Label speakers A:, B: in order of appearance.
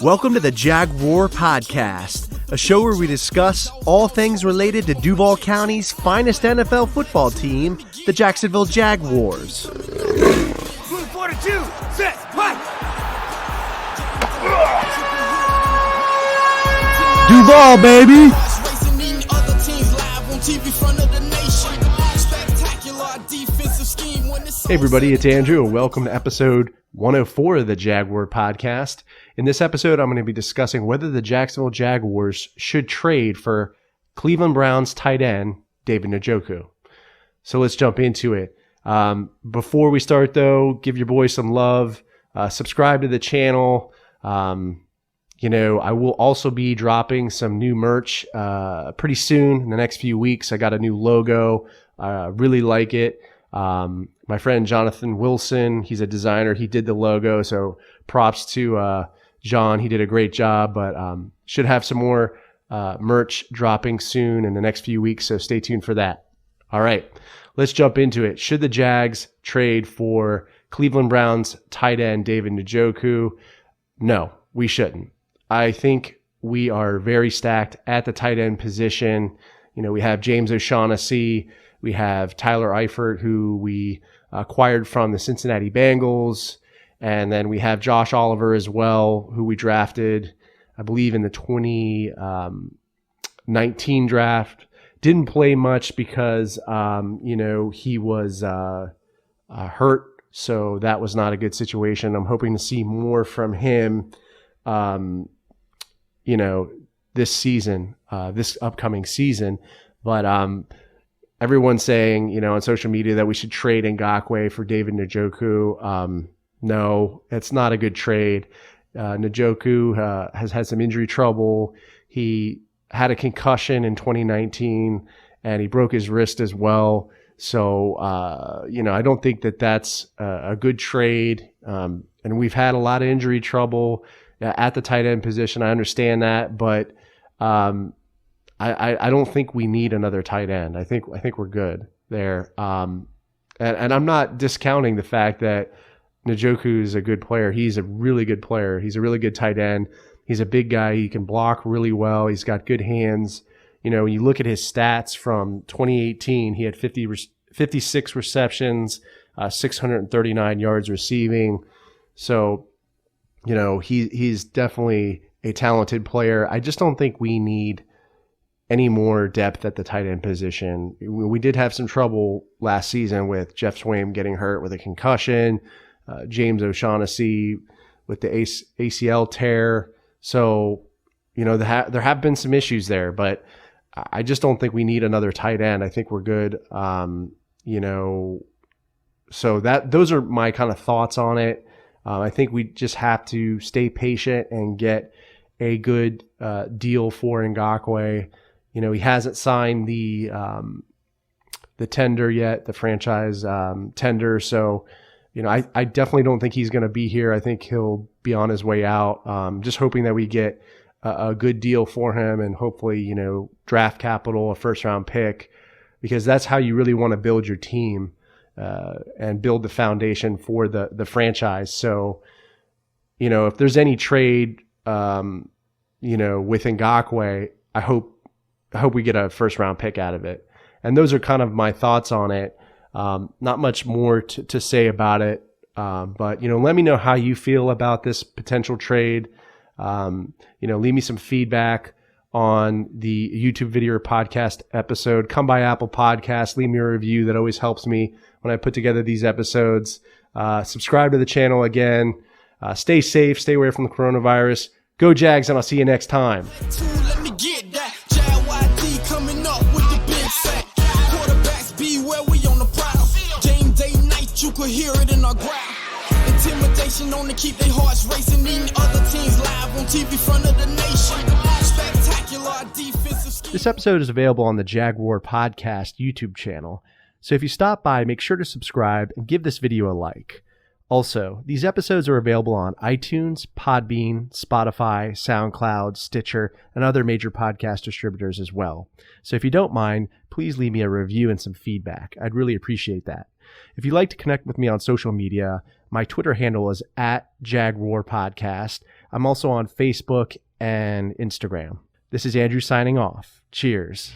A: Welcome to the Jaguar Podcast, a show where we discuss all things related to Duval County's finest NFL football team, the Jacksonville Jaguars.
B: Move 42, set, fight!
A: Duval, baby! Hey everybody, it's Andrew, and welcome to episode 104 of the Jaguar Podcast. In this episode, I'm going to be discussing whether the Jacksonville Jaguars should trade for Cleveland Browns tight end David Njoku. So let's jump into it. Before we start, though, give your boys some love. Subscribe to the channel. I will also be dropping some new merch pretty soon in the next few weeks. I got a new logo. Really like it. My friend Jonathan Wilson, he's a designer. He did the logo, so props to John. He did a great job, but should have some more merch dropping soon in the next few weeks, so stay tuned for that. All right, let's jump into it. Should the Jags trade for Cleveland Browns tight end David Njoku? No, we shouldn't. I think we are very stacked at the tight end position. We have James O'Shaughnessy. We have Tyler Eifert, who we acquired from the Cincinnati Bengals. And then we have Josh Oliver as well, who we drafted, I believe, in the 2019 draft. Didn't play much because, he was hurt. So that was not a good situation. I'm hoping to see more from him, this season, this upcoming season. But everyone's saying, on social media that we should trade Ngakoue for David Njoku. No, it's not a good trade. Njoku has had some injury trouble. He had a concussion in 2019, and he broke his wrist as well. So, I don't think that that's a good trade. And we've had a lot of injury trouble at the tight end position. I understand that, but I don't think we need another tight end. I think we're good there. And I'm not discounting the fact that Njoku is a good player. He's a really good player. He's a really good tight end. He's a big guy. He can block really well. He's got good hands. When you look at his stats from 2018, he had 56 receptions, 639 yards receiving. So, he's definitely a talented player. I just don't think we need any more depth at the tight end position. We did have some trouble last season with Jeff Swaim getting hurt with a concussion, James O'Shaughnessy with the ACL tear. So, there have been some issues there, but I just don't think we need another tight end. I think we're good. So those are my kind of thoughts on it. I think we just have to stay patient and get a good deal for Ngakoue. He hasn't signed the tender yet, the franchise tender. So, I definitely don't think he's going to be here. I think he'll be on his way out. Just hoping that we get a good deal for him and hopefully, draft capital, a first-round pick, because that's how you really want to build your team and build the foundation for the franchise. So, if there's any trade, with Ngakoue, I hope we get a first-round pick out of it. And those are kind of my thoughts on it. Not much more to say about it. But, let me know how you feel about this potential trade. Leave me some feedback on the YouTube video or podcast episode. Come by Apple Podcasts. Leave me a review. That always helps me when I put together these episodes. Subscribe to the channel again. Stay safe. Stay away from the coronavirus. Go Jags, and I'll see you next time. You could hear it in our growl. Intimidation on to keep their hearts racing. Eating other teams live on TV front of the nation. Spectacular defensive scheme. This episode is available on the Jaguar Podcast YouTube channel. So if you stop by, make sure to subscribe and give this video a like. Also, these episodes are available on iTunes, Podbean, Spotify, SoundCloud, Stitcher, and other major podcast distributors as well. So if you don't mind, please leave me a review and some feedback. I'd really appreciate that. If you'd like to connect with me on social media, my Twitter handle is @JaguarPodcast. I'm also on Facebook and Instagram. This is Andrew signing off. Cheers.